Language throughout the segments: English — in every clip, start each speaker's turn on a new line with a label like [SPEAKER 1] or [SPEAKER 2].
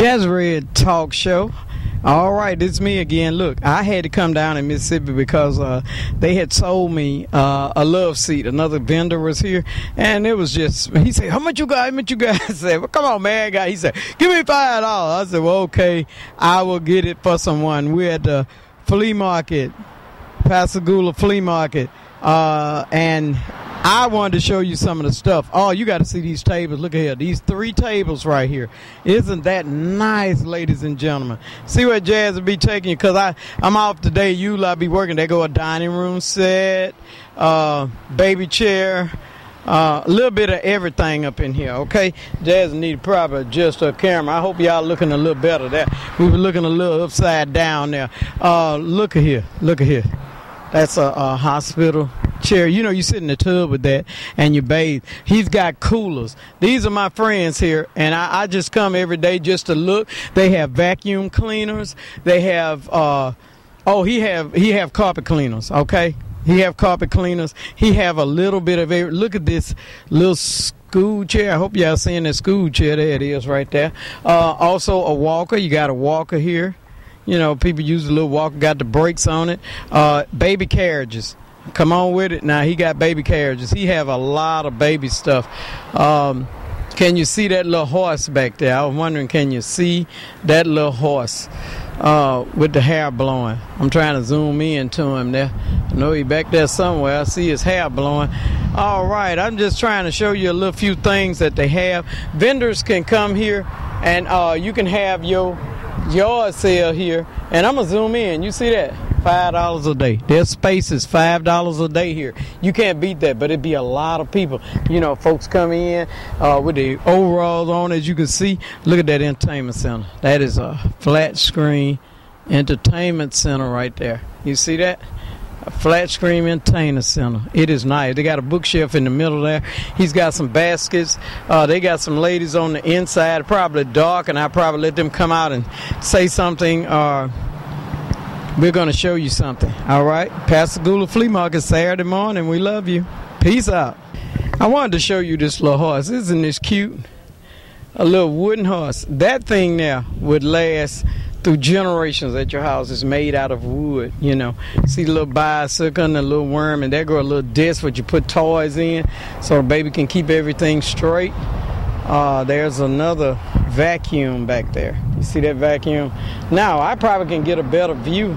[SPEAKER 1] Jazzy Talk Show. All right, it's me again. Look, I had to come down in Mississippi because they had sold me a love seat. Another vendor was here, and it was just, he said, how much you got? How much you got? I said, well, come on, man. He said, give me $5. I said, well, okay, I will get it for someone. We're at the flea market, Pascagoula Flea Market, and I wanted to show you some of the stuff. Oh, you got to see these tables. Look at here. These 3 tables right here. Isn't that nice, ladies and gentlemen? See what Jazz will be taking you, because I'm off today. Usually I'll be working. They go a dining room set, baby chair, a little bit of everything up in here, okay? Jazz need probably adjust her camera. I hope y'all looking a little better there. We were looking a little upside down there. Look at here. Look at here. That's a hospital chair. You know, you sit in the tub with that and you bathe. He's got coolers. These are my friends here, and I just come every day just to look. They have vacuum cleaners. They have he have carpet cleaners, okay? He have carpet cleaners. He have a little bit of every. Look at this little school chair. I hope y'all seeing that school chair. There it is right there. Also a walker. You got a walker here. You know, people use a little walker, got the brakes on it. Baby carriages. Come on with it. Now, he got baby carriages. He have a lot of baby stuff. Can you see that little horse back there? I was wondering, can you see that little horse with the hair blowing? I'm trying to zoom in to him there. I know he back there somewhere. I see his hair blowing. All right, I'm just trying to show you a little few things that they have. Vendors can come here, and you can have your yard sale here, and I'm gonna zoom in. You see that? $5 a day. Their space is $5 a day here. You can't beat that, but it'd be a lot of people. You know, folks come in with the overalls on, as you can see. Look at that entertainment center. That is a flat screen entertainment center right there. You see that? A flat screen entertainment center. It is nice. They got a bookshelf in the middle there. He's got some baskets. They got some ladies on the inside, probably dark, and I'll probably let them come out and say something. We're going to show you something. All right? Pascagoula Flea Market, Saturday morning. We love you. Peace out. I wanted to show you this little horse. Isn't this cute? A little wooden horse. That thing there would last through generations at your house. Is made out of wood, you know. See the little bicycle and the little worm, and there go a little disc where you put toys in so a baby can keep everything straight. There's another vacuum back there. You see that vacuum? Now, I probably can get a better view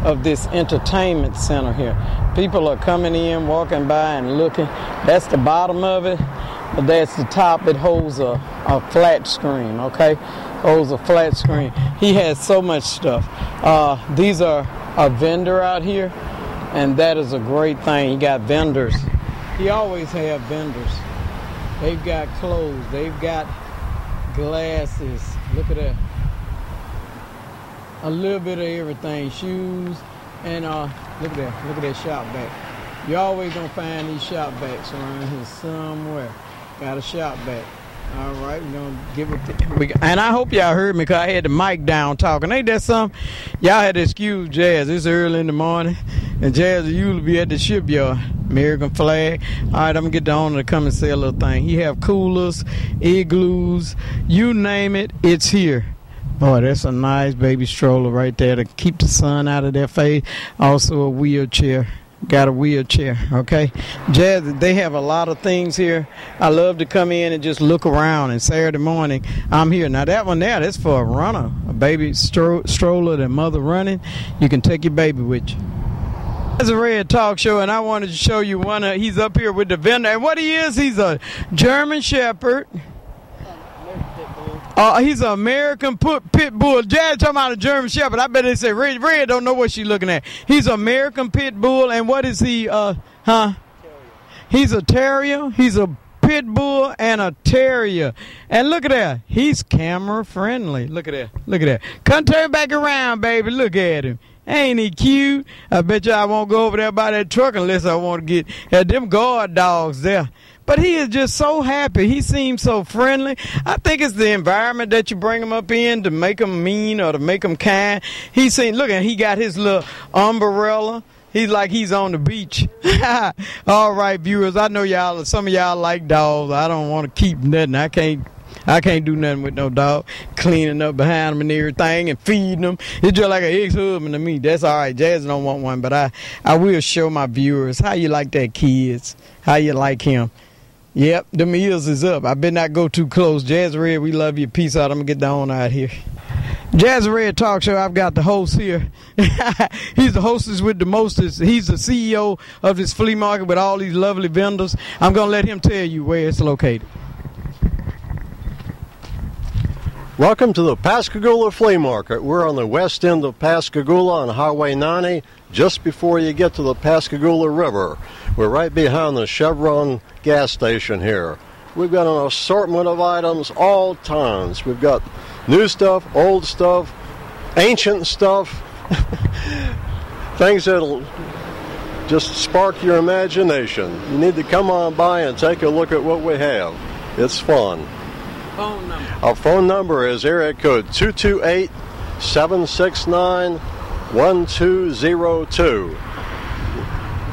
[SPEAKER 1] of this entertainment center here. People are coming in, walking by and looking. That's the bottom of it, but that's the top. It holds a flat screen, okay? Holds a flat screen. He has so much stuff. These are a vendor out here, and that is a great thing. He got vendors. He always have vendors. They've got clothes. They've got glasses. Look at that. A little bit of everything. Shoes. And look at that. Look at that shop back. You're always going to find these shop backs around here somewhere. Got a shop back. All right, we're going to give it. And I hope y'all heard me because I had the mic down talking. Ain't that something? Y'all had to excuse Jazz. It's early in the morning. And Jazz will usually be at the shipyard. American flag. All right, I'm going to get the owner to come and say a little thing. He have coolers, igloos, you name it, it's here. Boy, that's a nice baby stroller right there to keep the sun out of their face. Also a wheelchair. Got a wheelchair, okay? Jazz, they have a lot of things here. I love to come in and just look around, and Saturday morning, I'm here. Now, that one there, that's for a runner, a baby stroller, the mother running. You can take your baby with you. It's a Red Talk Show, and I wanted to show you one. He's up here with the vendor, and what he is, he's a German Shepherd. He's an American pit bull. Jazz talking about a German Shepherd. I bet they say Red don't know what she's looking at. He's an American pit bull, and what is he? He's a terrier. He's a pit bull and a terrier. And look at that. He's camera friendly. Look at that. Look at that. Come turn back around, baby. Look at him. Ain't he cute? I bet you I won't go over there by that truck unless I want to get them guard dogs there. But he is just so happy. He seems so friendly. I think it's the environment that you bring him up in to make him mean or to make him kind. Look at, he got his little umbrella. He's like he's on the beach. All right, viewers, I know some of y'all like dogs. I don't want to keep nothing. I can't do nothing with no dog. Cleaning up behind them and everything and feeding them. It's just like an ex-husband to me. That's all right. Jazz don't want one, but I will show my viewers how you like that, kids. How you like him. Yep, them ears is up. I better not go too close. Jazzy Red, we love you. Peace out. I'm going to get down out here. Jazzy Red Talk Show, I've got the host here. He's the hostess with the mostest. He's the CEO of this flea market with all these lovely vendors. I'm going to let him tell you where it's located.
[SPEAKER 2] Welcome to the Pascagoula Flea Market. We're on the west end of Pascagoula on Highway 90, just before you get to the Pascagoula River. We're right behind the Chevron gas station here. We've got an assortment of items, all kinds. We've got new stuff, old stuff, ancient stuff, things that'll just spark your imagination. You need to come on by and take a look at what we have. It's fun.
[SPEAKER 1] Phone number.
[SPEAKER 2] Our phone number is area code 228-769-1202.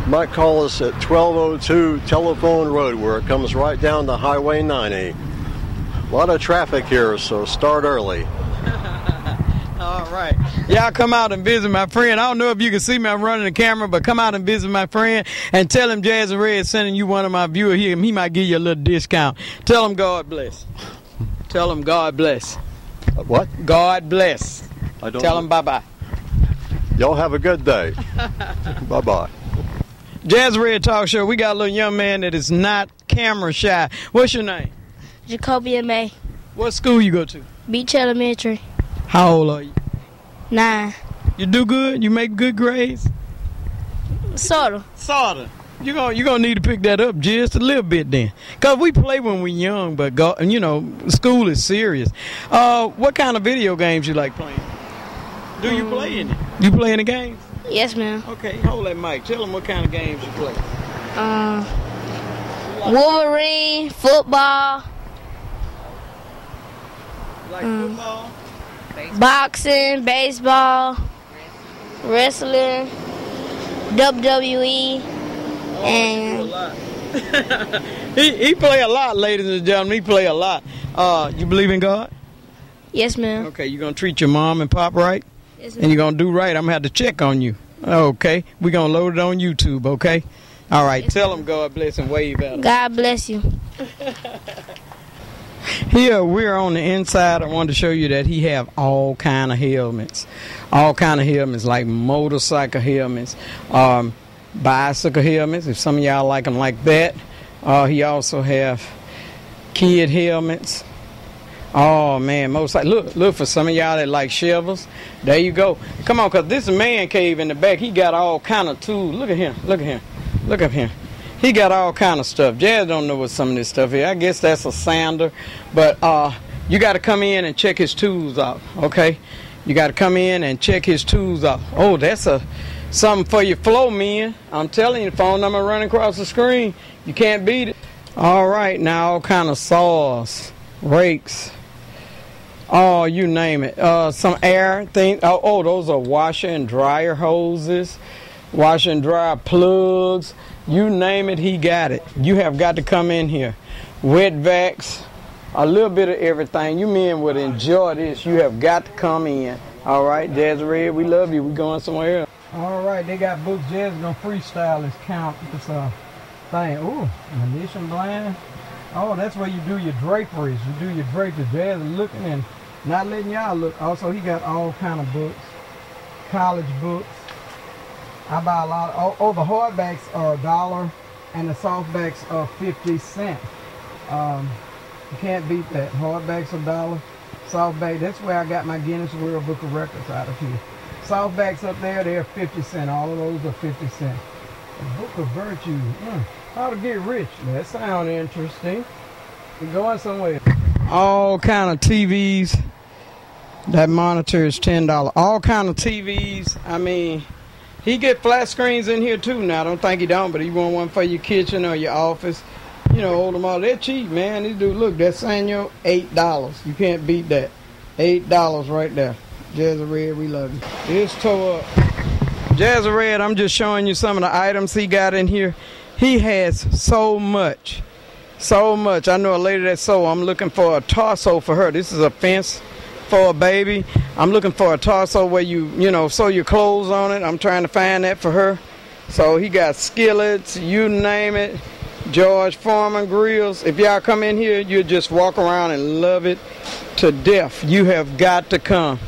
[SPEAKER 2] You might call us at 1202 Telephone Road, where it comes right down to Highway 90. A lot of traffic here, so start early.
[SPEAKER 1] All right. Y'all come out and visit my friend. I don't know if you can see me, I'm running the camera, but come out and visit my friend and tell him Jazzy Red sending you one of my viewers here. He might give you a little discount. Tell him God bless. Tell him God bless.
[SPEAKER 2] What?
[SPEAKER 1] God bless. Tell him bye-bye.
[SPEAKER 2] Y'all have a good day. Bye-bye.
[SPEAKER 1] Jazzy Red Talk Show. We got a little young man that is not camera shy. What's your name?
[SPEAKER 3] Jacoby May.
[SPEAKER 1] What school you go to?
[SPEAKER 3] Beach Elementary.
[SPEAKER 1] How old are you?
[SPEAKER 3] 9.
[SPEAKER 1] You do good? You make good grades?
[SPEAKER 3] Sorta.
[SPEAKER 1] Sorta. You're gonna need to pick that up just a little bit then. Because we play when we're young, but, school is serious. What kind of video games you like playing? Do you play any? You play any games?
[SPEAKER 3] Yes, ma'am.
[SPEAKER 1] Okay, hold that mic. Tell them what kind of games you play.
[SPEAKER 3] Wolverine, football.
[SPEAKER 1] Like football?
[SPEAKER 3] Boxing, baseball, wrestling, WWE. And
[SPEAKER 1] he play a lot, ladies and gentlemen. He play a lot. You believe in God?
[SPEAKER 3] Yes, ma'am.
[SPEAKER 1] Okay, you gonna treat your mom and pop right?
[SPEAKER 3] Yes, ma'am.
[SPEAKER 1] And you're gonna do right. I'm gonna have to check on you. Okay, we're gonna load it on YouTube. Okay. All right. Yes, tell them God bless and wave at them.
[SPEAKER 3] God bless you.
[SPEAKER 1] Here we're on the inside. I wanted to show you that he have all kind of helmets, like motorcycle helmets. Bicycle helmets, if some of y'all like them like that. He also have kid helmets. Oh man, look for some of y'all that like shovels. There you go. Come on, cause this man cave in the back, he got all kind of tools. Look at him. Look up here. He got all kind of stuff. Jazz don't know what some of this stuff is. I guess that's a sander, but you got to come in and check his tools out. Okay, you got to come in and check his tools out. Oh, that's something for your flow, man. I'm telling you, the phone number running across the screen. You can't beat it. All right, now all kind of saws, rakes. Oh, you name it. Some air things. Oh, those are washer and dryer hoses, washer and dryer plugs. You name it, he got it. You have got to come in here. Wet vacs, a little bit of everything. You men would enjoy this. You have got to come in. All right, Jazzy Red, we love you. We going somewhere else. All right, they got books. Jazz gonna freestyle this thing. Ooh, munition blind. Oh, that's where you do your draperies. You do your draperies. Jazz is looking and not letting y'all look. Also, he got all kind of books, college books. I buy a lot. The hardbacks are $1 and the softbacks are 50 cents. You can't beat that. Hardbacks are $1. Softback. That's where I got my Guinness World Book of Records out of here. Softbacks up there, they're 50 cents. All of those are 50 cents. The Book of Virtue. How to get rich. That sounds interesting. We're going somewhere. All kind of TVs. That monitor is $10. All kind of TVs. I mean, he get flat screens in here too now. I don't think he don't, but he want one for your kitchen or your office. Hold them all. They're cheap, man. These dudes, look, that's Sanyo, $8. You can't beat that. $8 right there. Jazzy Red, we love you. It's tore up. Jazzy Red, I'm just showing you some of the items he got in here. He has so much. So much. I know a lady that sew. I'm looking for a torso for her. This is a fence for a baby. I'm looking for a torso where you know, sew your clothes on it. I'm trying to find that for her. So he got skillets, you name it. George Foreman grills. If y'all come in here, you'll just walk around and love it to death. You have got to come.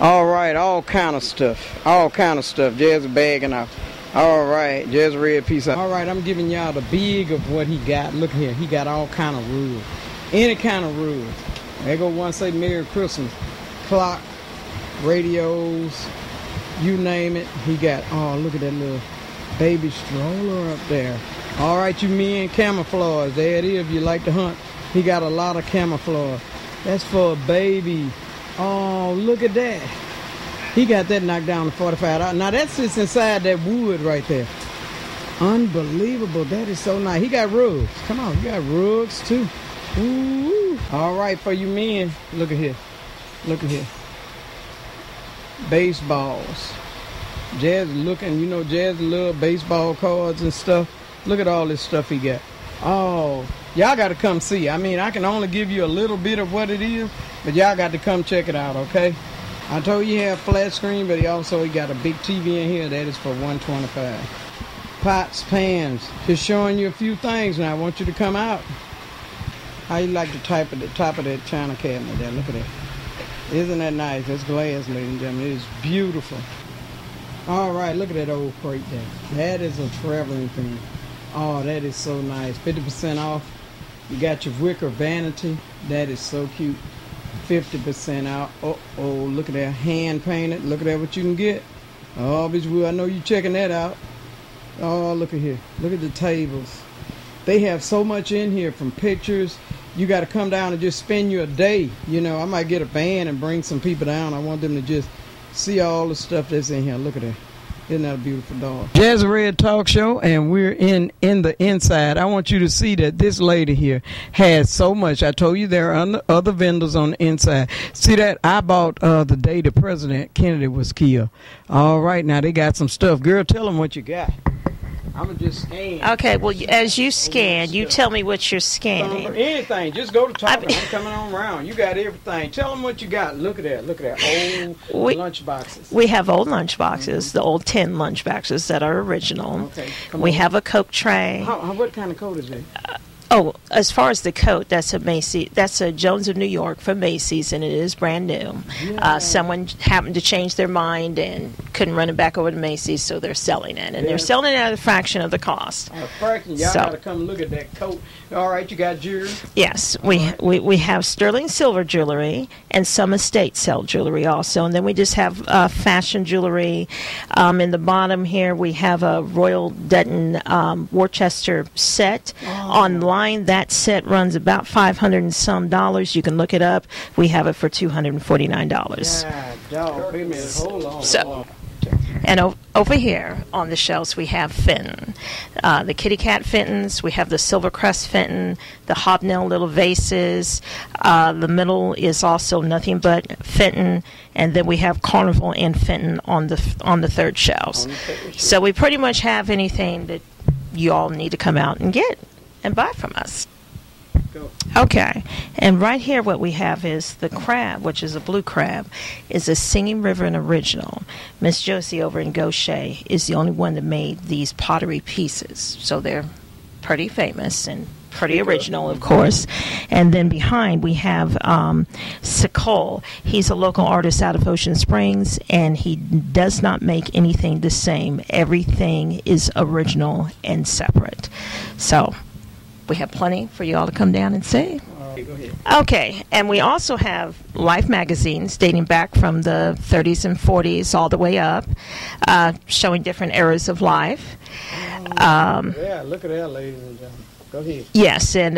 [SPEAKER 1] All right, all kind of stuff. All kind of stuff. Jazzy bagging out. All right, Jazzy red piece up. All right, I'm giving y'all the big of what he got. Look here, he got all kind of rules. Any kind of rules. There go one say Merry Christmas. Clock, radios, you name it. He got, oh, look at that little baby stroller up there. All right, you men, camouflage. There it is if you like to hunt. He got a lot of camouflage. That's for a baby. Oh, look at that. He got that knocked down to $45. Now that sits inside that wood right there. Unbelievable. That is so nice. He got rugs. Come on, you got rugs too. Ooh. All right, for you men, look at here. Look at here. Baseballs. Jazzy looking, you know, Jazzy love baseball cards and stuff. Look at all this stuff he got. Oh, y'all got to come see. I mean, I can only give you a little bit of what it is, but y'all got to come check it out, okay? I told you he had flat screen, but he got a big TV in here. That is for $125. Pots, pans. Just showing you a few things now. I want you to come out. How you like the type of the top of that china cabinet there? Look at that. Isn't that nice? That's glass, ladies and gentlemen. It is beautiful. All right, look at that old crate there. That is a traveling thing. Oh, that is so nice. 50% off. You got your wicker vanity. That is so cute. 50% out. Oh, look at that. Hand painted. Look at that, what you can get. Oh, bitch, I know you checking that out. Oh, look at here. Look at the tables. They have so much in here, from pictures. You got to come down and just spend you a day. You know, I might get a van and bring some people down. I want them to just see all the stuff that's in here. Look at that. Isn't that a beautiful dog? Jazzy Red Talk Show, and we're in the inside. I want you to see that this lady here has so much. I told you there are other vendors on the inside. See that? I bought the day the President Kennedy was killed. All right, now they got some stuff. Girl, tell them what you got. I'm going to just scan.
[SPEAKER 4] Okay, well, as you scan, you tell me what you're scanning.
[SPEAKER 1] Anything. Just go to top. I'm coming on around. You got everything. Tell them what you got. Look at that. Look at that. Old lunch boxes.
[SPEAKER 4] We have old lunch boxes, the old tin lunch boxes that are original.
[SPEAKER 1] Okay.
[SPEAKER 4] We have a Coke tray.
[SPEAKER 1] What kind of coat is it?
[SPEAKER 4] As far as the coat, that's a Macy's. That's a Jones of New York from Macy's, and it is brand new. Yeah. Someone happened to change their mind and couldn't run it back over to Macy's, so they're selling it, and they're selling it at a fraction of the cost.
[SPEAKER 1] A fraction. Y'all got to come look at that coat. All right, you got jewelry?
[SPEAKER 4] Yes, we have sterling silver jewelry and some estate sale jewelry also, and then we just have fashion jewelry. In the bottom here, we have a Royal Dutton Worcester set online. That set runs about $500 and some dollars. You can look it up. We have it for $249.
[SPEAKER 1] Yeah, dog. Wait a minute. Hold on.
[SPEAKER 4] So, and over here on the shelves we have Fenton, the kitty cat Fentons. We have the Silvercrest Fenton, the hobnail little vases. The middle is also nothing but Fenton, and then we have Carnival and Fenton on the third shelves. So we pretty much have anything that you all need to come out and get and buy from us.
[SPEAKER 1] Go.
[SPEAKER 4] Okay, and right here what we have is the crab, which is a blue crab, is a Singing River and original. Miss Josie over in Gaucher is the only one that made these pottery pieces, so they're pretty famous and pretty original, of course. And then behind we have Sikol. He's a local artist out of Ocean Springs, and he does not make anything the same. Everything is original and separate. So we have plenty for you all to come down and see.
[SPEAKER 1] Go ahead.
[SPEAKER 4] Okay, and we also have Life magazines dating back from the 30s and 40s all the way up, showing different eras of life.
[SPEAKER 1] Yeah, look at that, ladies and gentlemen. Go ahead.
[SPEAKER 4] Yes, and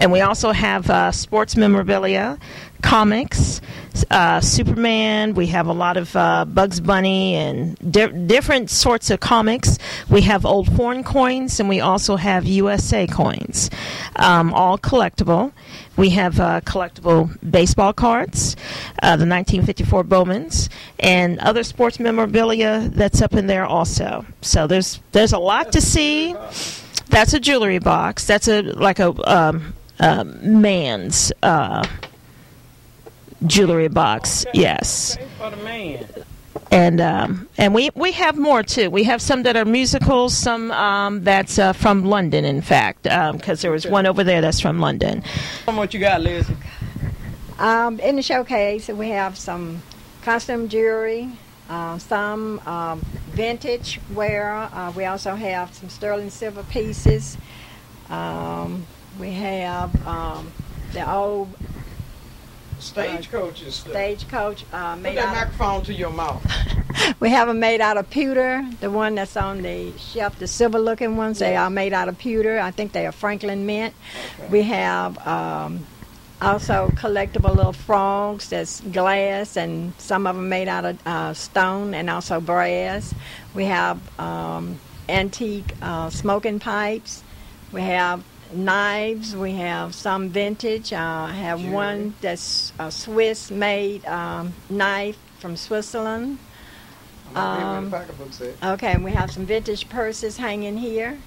[SPEAKER 4] we also have sports memorabilia, comics, Superman. We have a lot of Bugs Bunny and different sorts of comics. We have old foreign coins, and we also have USA coins, all collectible. We have collectible baseball cards, the 1954 Bowmans, and other sports memorabilia that's up in there also. So there's a lot to see. That's a jewelry box. That's like a man's jewelry box. Yes.
[SPEAKER 1] Okay, for the man.
[SPEAKER 4] And we have more too. We have some that are musicals, some that's from London, in fact, because there was one over there that's from London.
[SPEAKER 1] What you got, Liz?
[SPEAKER 5] In the showcase, we have some costume jewelry, some vintage wear. We also have some sterling silver pieces. We have the old
[SPEAKER 1] Stagecoach and stuff.
[SPEAKER 5] stagecoach
[SPEAKER 1] Put
[SPEAKER 5] made
[SPEAKER 1] that
[SPEAKER 5] out
[SPEAKER 1] microphone to your mouth.
[SPEAKER 5] we have them made out of pewter. The one that's on the shelf, the silver looking ones, they are made out of pewter. I think they are Franklin mint.
[SPEAKER 1] Okay.
[SPEAKER 5] We have also collectible little frogs that's glass, and some of them made out of stone and also brass. We have antique smoking pipes. We have knives. We have some vintage. I have one that's a Swiss made knife from Switzerland. Okay, and we have some vintage purses hanging here.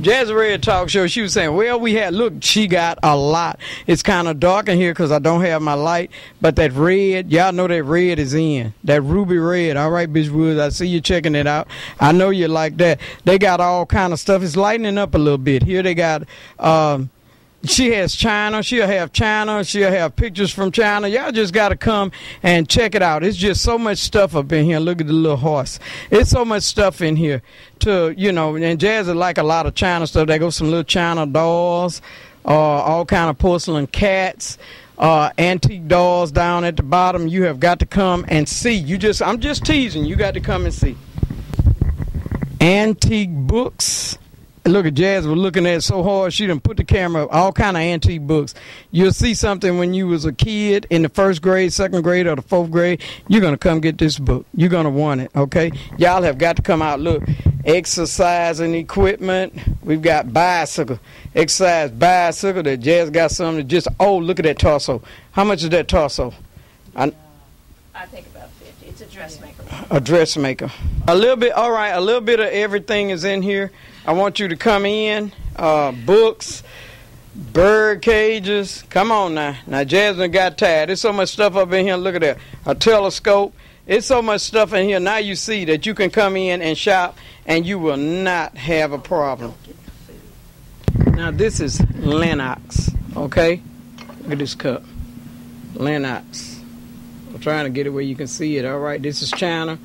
[SPEAKER 1] Jazzy Red Talk Show, she was saying, well, look, she got a lot. It's kind of dark in here because I don't have my light, but that red, y'all know that red is in. That ruby red. All right, Bitch Woods, I see you checking it out. I know you like that. They got all kind of stuff. It's lightening up a little bit. Here they got, she has China. She'll have China. She'll have pictures from China. Y'all just got to come and check it out. It's just so much stuff up in here. Look at the little horse. It's so much stuff in here to, and Jazzy like a lot of China stuff. There go some little China dolls, all kind of porcelain cats, antique dolls down at the bottom. You have got to come and see. I'm just teasing. You got to come and see. Antique books. Look at Jazz was looking at it so hard she done put the camera up. All kind of antique books. You'll see something when you was a kid in the 1st grade, 2nd grade, or the 4th grade. You're going to come get this book. You're going to want it, okay? Y'all have got to come out. Look, exercising equipment. We've got exercise bicycle that Jazz got something that just, look at that torso. How much is that torso?
[SPEAKER 4] I think about 50. It's a dressmaker.
[SPEAKER 1] A dressmaker. A little bit, all right, a little bit of everything is in here. I want you to come in. Books, bird cages. Come on now. Now, Jasmine got tired. There's so much stuff up in here. Look at that. A telescope. It's so much stuff in here. Now you see that you can come in and shop, and you will not have a problem. Now, this is Lennox, okay? Look at this cup. Lennox. I'm trying to get it where you can see it. All right, this is China.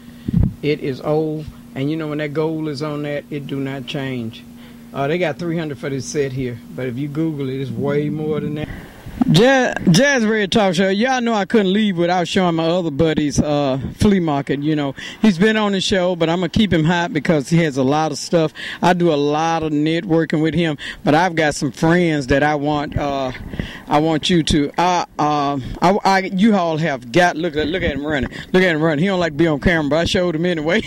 [SPEAKER 1] It is old. And when that gold is on that, it do not change. They got $300 for this set here. But if you Google it, it's way more than that. Jazz Red Talk Show. Y'all know I couldn't leave without showing my other buddy's flea market. He's been on the show, but I'm going to keep him hot because he has a lot of stuff. I do a lot of networking with him, but I've got some friends that I want you to. You all have got, look at him running. Look at him running. He don't like to be on camera, but I showed him anyway.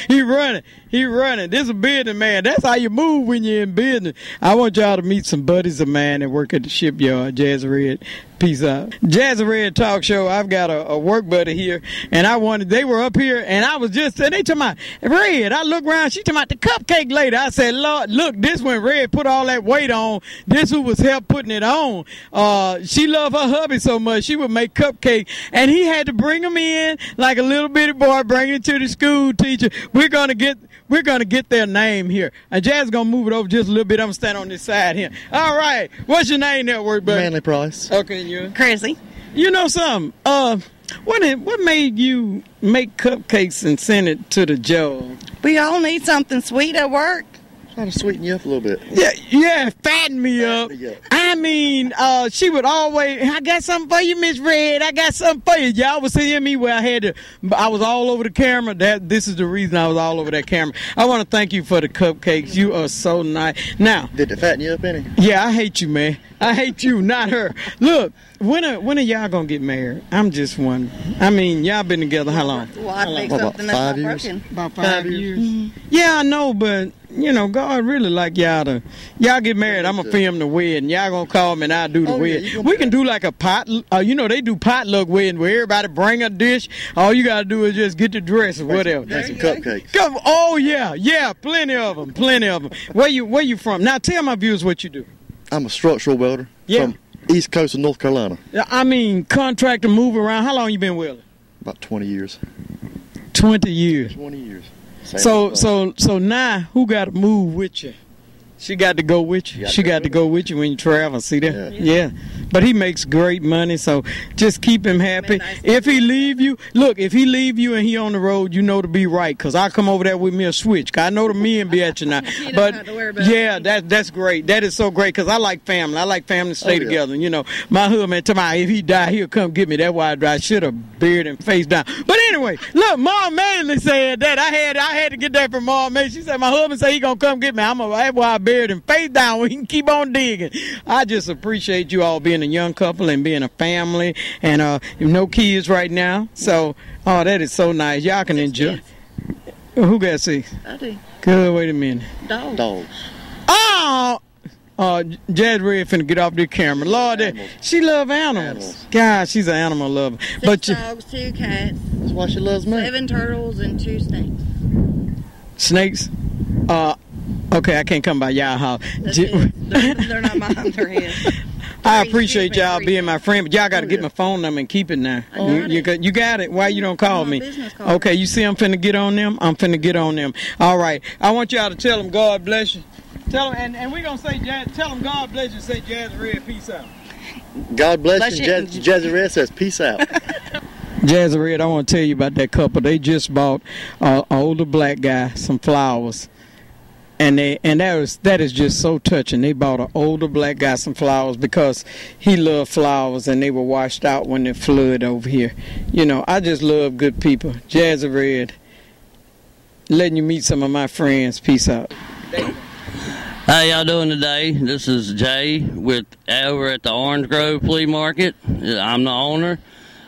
[SPEAKER 1] He running. This is a business man. That's how you move when you're in business. I want y'all to meet some buddies of mine that work at the shipyard. Jazzy Red. Peace out. Jazzy Red Talk Show. I've got a work buddy here, and they were up here, and I was just, and they talking about, Red, I look around, she talking about the cupcake lady. I said, Lord, look, this when Red put all that weight on, this who was help putting it on. She loved her hubby so much, she would make cupcake, and he had to bring them in like a little bitty boy, bring it to the school teacher. We're gonna get their name here. And Jazz gonna move it over just a little bit. I'm gonna stand on this side here. All right. What's your name there, work buddy?
[SPEAKER 6] Manly Price.
[SPEAKER 1] Okay, you.
[SPEAKER 7] Crazy.
[SPEAKER 1] You know something? What made you make cupcakes and send it to the job?
[SPEAKER 7] We all need something sweet at work.
[SPEAKER 6] Trying to sweeten you up a little bit.
[SPEAKER 1] Yeah, fatten me up. I mean, she would always, I got something for you, Miss Red. I got something for you. Y'all was seeing me where I was all over the camera. This is the reason I was all over that camera. I want to thank you for the cupcakes. You are so nice. Now,
[SPEAKER 6] did it fatten you up any?
[SPEAKER 1] Yeah, I hate you, man. I hate you, not her. Look, when are y'all gonna get married? I'm just wondering. I mean, y'all been together how long?
[SPEAKER 7] Well, I think something that's not working.
[SPEAKER 1] About 5 years. Mm-hmm. Yeah, I know, but you know, God really like y'all get married. I'm gonna film the wedding. Y'all gonna call me and I'll do the wedding. We can do like a pot. You know, they do potluck wedding where everybody bring a dish. All you gotta do is just get the dress or whatever.
[SPEAKER 6] Make some cupcakes.
[SPEAKER 1] Oh yeah, plenty of them. Where you from? Now tell my viewers what you do.
[SPEAKER 6] I'm a structural welder from East Coast of North Carolina.
[SPEAKER 1] I mean, contractor, move around. How long you been welding?
[SPEAKER 6] About 20 years.
[SPEAKER 1] 20 years.
[SPEAKER 6] 20 years.
[SPEAKER 1] So now who got to move with you? She got to go with you. She got to go with you when you travel. See that? Yeah. But he makes great money, so just keep him happy. If he leave you, look, if he leave you and he on the road, you know to be right, because I come over there with me a switch. Cause I know the men be at you now.
[SPEAKER 7] You
[SPEAKER 1] but
[SPEAKER 7] don't have to worry about
[SPEAKER 1] that's great. That is so great, because I like family. I like family to stay together. You know, my husband, tomorrow, if he die, he'll come get me. That's why I should have buried him face down. But anyway, look, Mom Manley said that. I had to get that from Mom Manley. She said, my husband said he going to come get me. That's why I buried him face down. We can keep on digging. I just appreciate you all being a young couple and being a family, and no kids right now. So, that is so nice. Y'all can enjoy. Who got 6?
[SPEAKER 7] I do.
[SPEAKER 1] Good. Wait a minute.
[SPEAKER 6] Dogs.
[SPEAKER 1] Oh, Jazz Red finna get off the camera. Lord, she love animals. God, she's an animal lover.
[SPEAKER 7] 6 dogs, 2 cats.
[SPEAKER 6] That's why she loves me.
[SPEAKER 7] 7 turtles and 2 snakes.
[SPEAKER 1] Snakes? Okay, I can't come by y'all house.
[SPEAKER 7] They're not mine, they're his.
[SPEAKER 1] I appreciate y'all being my friend, but y'all got to get my phone number and keep it now. You got it. Why you don't call me? Okay, you see I'm finna get on them? I'm finna get on them. All right. I want y'all to tell them God bless you. Tell them, and we're going to say, tell them God bless you, say Jazz Red, peace out.
[SPEAKER 6] God bless you. Jazzy Red says peace out.
[SPEAKER 1] Jazz Red, I want to tell you about that couple. They just bought an older black guy some flowers. And that is just so touching. They bought an older black guy some flowers because he loved flowers, and they were washed out when it flooded over here. You know, I just love good people. Jazzy Red, letting you meet some of my friends. Peace out.
[SPEAKER 8] How y'all doing today? This is Jay over at the Orange Grove Flea Market. I'm the owner.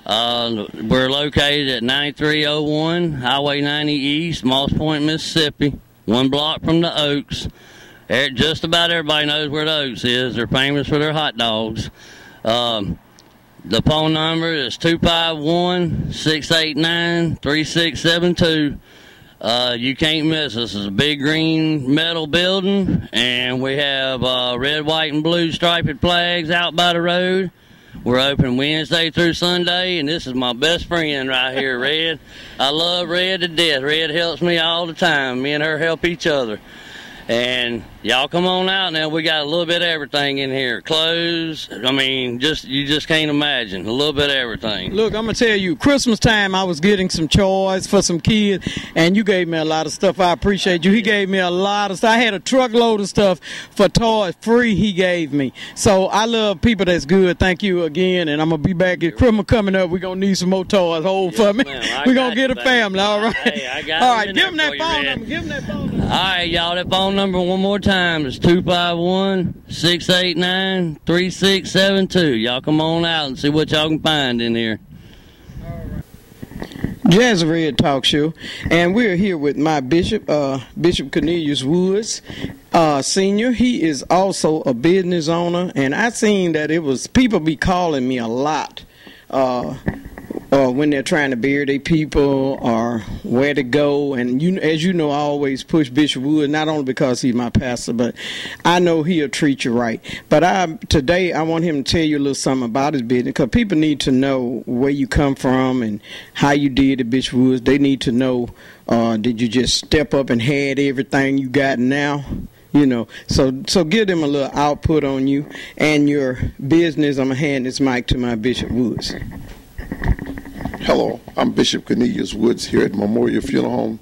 [SPEAKER 8] We're located at 9301 Highway 90 East, Moss Point, Mississippi. 1 block from the Oaks. Just about everybody knows where the Oaks is. They're famous for their hot dogs. The phone number is 251-689-3672. You can't miss us. It's a big green metal building, and we have red, white, and blue striped flags out by the road. We're open Wednesday through Sunday, and this is my best friend right here, Red. I love Red to death. Red helps me all the time. Me and her help each other. And y'all come on out now. We got a little bit of everything in here. Clothes, I mean, you just can't imagine. A little bit of everything.
[SPEAKER 1] Look, I'm going to tell you, Christmas time I was getting some toys for some kids, and you gave me a lot of stuff. I appreciate you. He gave me a lot of stuff. I had a truckload of stuff for toys free he gave me. So I love people that's good. Thank you again, and I'm going to be back at Christmas coming up. We're going to need some more toys. Hold for me. We're going to get a family, all right?
[SPEAKER 8] Hey, I got
[SPEAKER 1] all right, give him that phone number. Give him that phone number.
[SPEAKER 8] All right, y'all, that phone number one more time is 251-689-3672. Y'all come on out and see what y'all can find in here.
[SPEAKER 1] Jazzy Red Talk Show, and we're here with my bishop, Bishop Cornelius Woods, Senior. He is also a business owner, and I seen that it was people be calling me a lot when they're trying to bury their people or where to go. And as you know, I always push Bishop Wood, not only because he's my pastor, but I know he'll treat you right. But today I want him to tell you a little something about his business, because people need to know where you come from and how you did at Bishop Woods. They need to know, did you just step up and had everything you got now? You know, so give them a little output on you and your business. I'm going to hand this mic to my Bishop Woods.
[SPEAKER 9] Hello, I'm Bishop Cornelius Woods here at Memorial Funeral Home.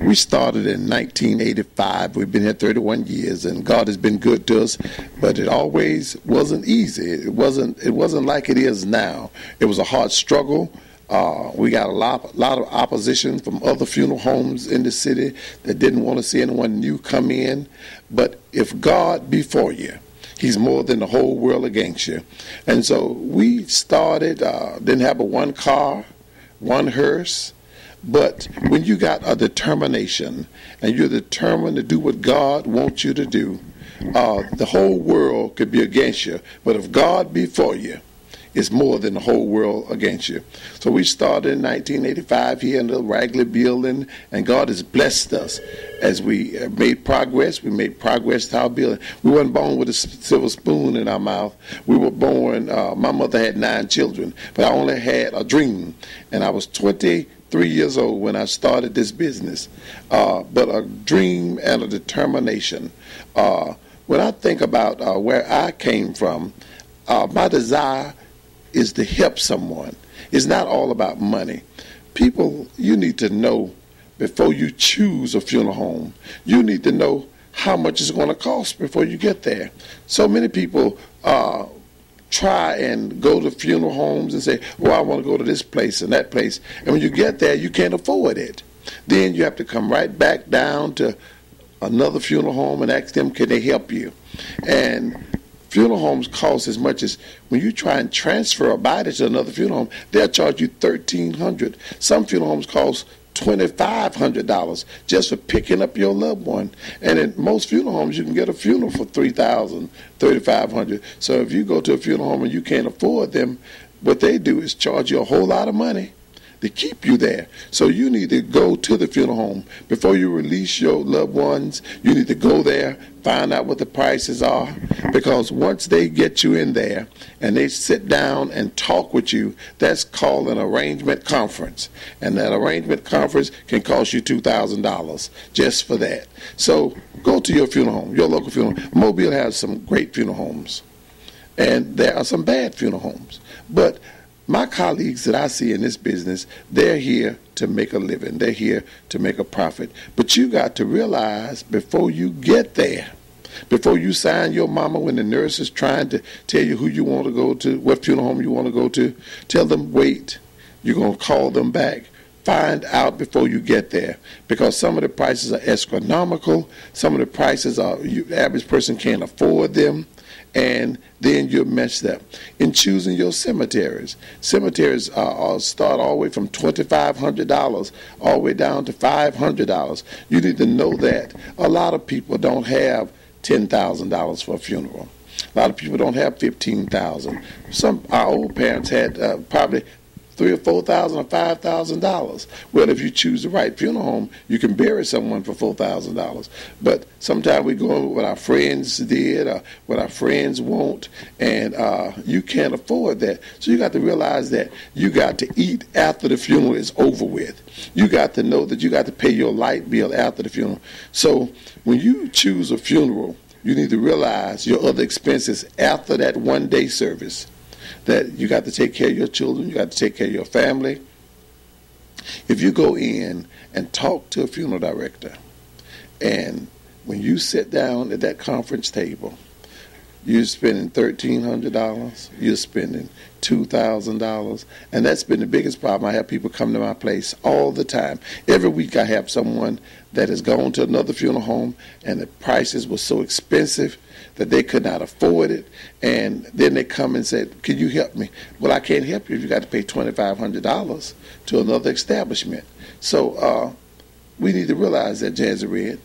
[SPEAKER 9] We started in 1985. We've been here 31 years, and God has been good to us, but it always wasn't easy. It wasn't like it is now. It was a hard struggle. We got a lot of opposition from other funeral homes in the city that didn't want to see anyone new come in. But if God be for you, He's more than the whole world against you. And so we started, didn't have but one car, one hearse, But when you got a determination and you're determined to do what God wants you to do, the whole world could be against you. But if God be for you, it's more than the whole world against you. So we started in 1985 here in the Ragley building, and God has blessed us as we made progress. We made progress to our building. We weren't born with a silver spoon in our mouth. We were born, my mother had 9 children, but I only had a dream, and I was 23 years old when I started this business, but a dream and a determination. When I think about where I came from, my desire is to help someone. It's not all about money. People, you need to know before you choose a funeral home, you need to know how much it's going to cost before you get there. So many people try and go to funeral homes and say, well, I want to go to this place and that place. And when you get there, you can't afford it. Then you have to come right back down to another funeral home and ask them, can they help you? And funeral homes cost as much as when you try and transfer a body to another funeral home, they'll charge you $1,300. Some funeral homes cost $2,500 just for picking up your loved one. And in most funeral homes, you can get a funeral for $3,000, $3,500. So if you go to a funeral home and you can't afford them, what they do is charge you a whole lot of money to keep you there. So you need to go to the funeral home. Before you release your loved ones, you need to go there, find out what the prices are, because once they get you in there and they sit down and talk with you, that's called an arrangement conference. And that arrangement conference can cost you $2,000 just for that. So go to your funeral home, your local funeral home. Mobile has some great funeral homes, and there are some bad funeral homes. But my colleagues that I see in this business, they're here to make a living. They're here to make a profit. But you got to realize before you get there, before you sign your mama when the nurse is trying to tell you who you want to go to, what funeral home you want to go to, tell them wait. You're going to call them back. Find out before you get there, because some of the prices are astronomical. Some of the prices are, the average person can't afford them. And then you're messed up. In choosing your cemeteries, cemeteries start all the way from $2,500 all the way down to $500. You need to know that a lot of people don't have $10,000 for a funeral. A lot of people don't have $15,000. Some our old parents had probably $3,000 or $4,000 or $5,000. Well, if you choose the right funeral home, you can bury someone for $4,000. But sometimes we go with what our friends did or what our friends want, and you can't afford that. So you got to realize that you got to eat after the funeral is over with. You got to know that you got to pay your light bill after the funeral. So when you choose a funeral, you need to realize your other expenses after that one-day service. That you got to take care of your children, you got to take care of your family. If you go in and talk to a funeral director, and when you sit down at that conference table, you're spending $1,300, you're spending $2,000, and that's been the biggest problem. I have people come to my place all the time. Every week I have someone that has gone to another funeral home, and the prices were so expensive that they could not afford it, and then they come and say, can you help me? Well, I can't help you if you got to pay $2,500 to another establishment. So we need to realize that, Jazzy Red.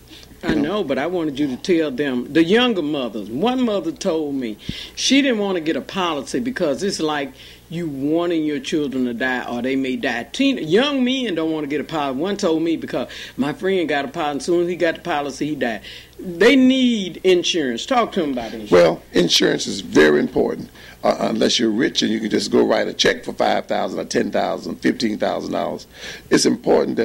[SPEAKER 1] I know, but I wanted you to tell them, the younger mothers. One mother told me she didn't want to get a policy because it's like you wanting your children to die or they may die. Young men don't want to get a policy. One told me because my friend got a policy. As soon as he got the policy, he died. They need insurance. Talk to them about insurance.
[SPEAKER 9] Well, insurance is very important. Unless you're rich and you can just go write a check for $5,000 or $10,000, $15,000. It's important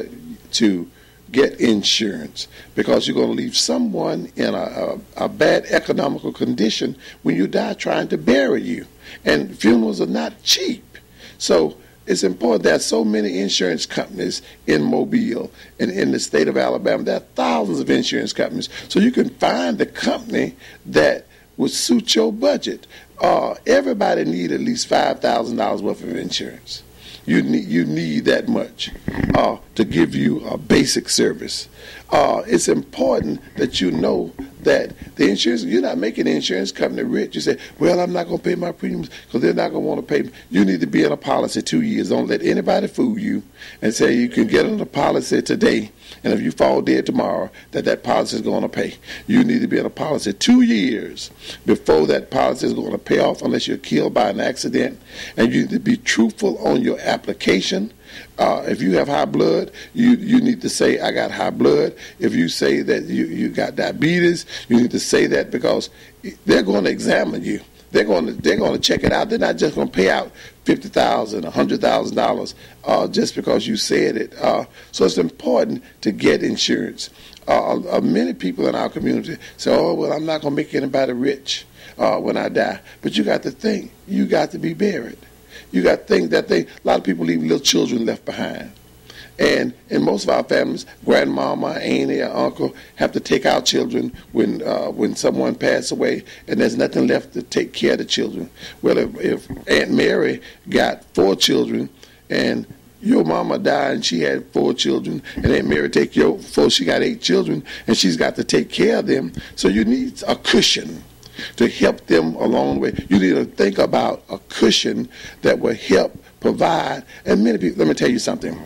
[SPEAKER 9] to get insurance, because you're going to leave someone in a bad economical condition when you die trying to bury you. And funerals are not cheap. So it's important. There are so many insurance companies in Mobile and in the state of Alabama. There are thousands of insurance companies. So you can find the company that would suit your budget. Everybody needs at least $5,000 worth of insurance. You need that much to give you a basic service. It's important that you know that the insurance, you're not making the insurance company rich. You say, well, I'm not going to pay my premiums because they're not going to want to pay me. You need to be in a policy 2 years. Don't let anybody fool you and say you can get on a policy today, and if you fall dead tomorrow, that policy is going to pay. You need to be in a policy 2 years before that policy is going to pay off unless you're killed by an accident, and you need to be truthful on your application. If you have high blood, you need to say, I got high blood. If you say that you got diabetes, you need to say that because they're going to examine you. They're going to check it out. They're not just going to pay out $50,000, $100,000 just because you said it. So it's important to get insurance. Many people in our community say, oh, well, I'm not going to make anybody rich when I die. But you got to think, you got to be buried. You got to think that a lot of people leave little children left behind. And in most of our families, grandmama, auntie, or uncle have to take our children when someone passes away, and there's nothing left to take care of the children. Well, if Aunt Mary got 4 children, and your mama died and she had 4 children, and Aunt Mary take your 4, she got 8 children, and she's got to take care of them. So you need a cushion to help them along the way. You need to think about a cushion that will help provide. And many people, let me tell you something.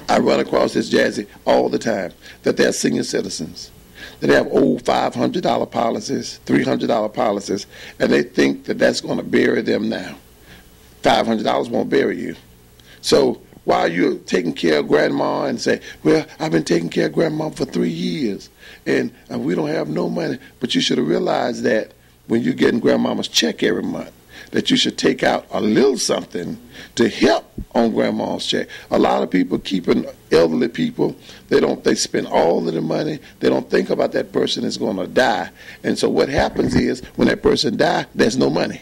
[SPEAKER 9] I run across this, Jazzy, all the time, that they're senior citizens, that they have old $500 policies, $300 policies, and they think that that's going to bury them now. $500 won't bury you. So while you're taking care of grandma and say, well, I've been taking care of grandma for 3 years, and we don't have no money, but you should have realized that when you're getting grandmama's check every month, that you should take out a little something to help on grandma's check. A lot of people keeping elderly people, they spend all of the money. They don't think about that person is going to die. And so what happens is when that person dies, there's no money.